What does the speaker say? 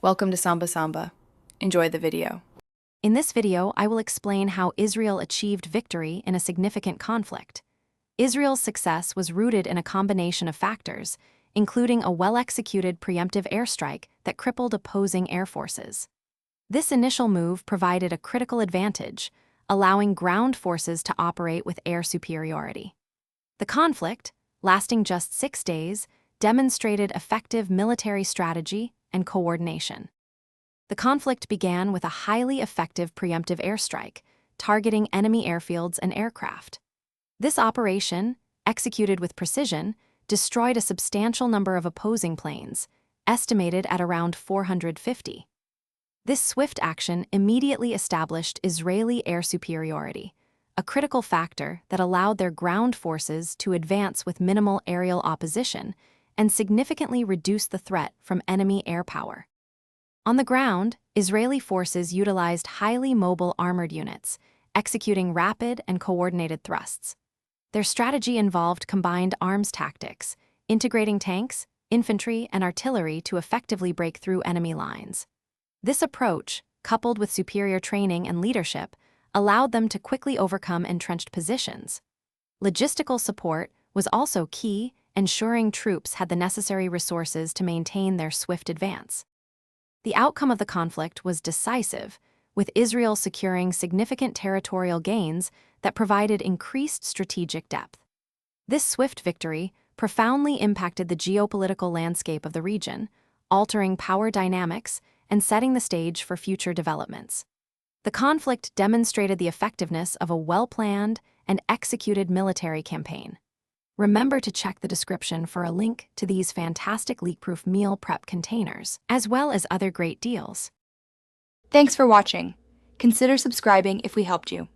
Welcome to Samba Samba. Enjoy the video. In this video, I will explain how Israel achieved victory in a significant conflict. Israel's success was rooted in a combination of factors, including a well-executed preemptive airstrike that crippled opposing air forces. This initial move provided a critical advantage, allowing ground forces to operate with air superiority. The conflict, lasting just 6 days, demonstrated effective military strategy and coordination. The conflict began with a highly effective preemptive airstrike, targeting enemy airfields and aircraft. This operation, executed with precision, destroyed a substantial number of opposing planes, estimated at around 450. This swift action immediately established Israeli air superiority, a critical factor that allowed their ground forces to advance with minimal aerial opposition and significantly reduce the threat from enemy air power. On the ground, Israeli forces utilized highly mobile armored units, executing rapid and coordinated thrusts. Their strategy involved combined arms tactics, integrating tanks, infantry, and artillery to effectively break through enemy lines. This approach, coupled with superior training and leadership, allowed them to quickly overcome entrenched positions. Logistical support was also key, ensuring troops had the necessary resources to maintain their swift advance. The outcome of the conflict was decisive, with Israel securing significant territorial gains that provided increased strategic depth. This swift victory profoundly impacted the geopolitical landscape of the region, altering power dynamics and setting the stage for future developments. The conflict demonstrated the effectiveness of a well-planned and executed military campaign. Remember to check the description for a link to these fantastic leak-proof meal prep containers, as well as other great deals. Thanks for watching. Consider subscribing if we helped you.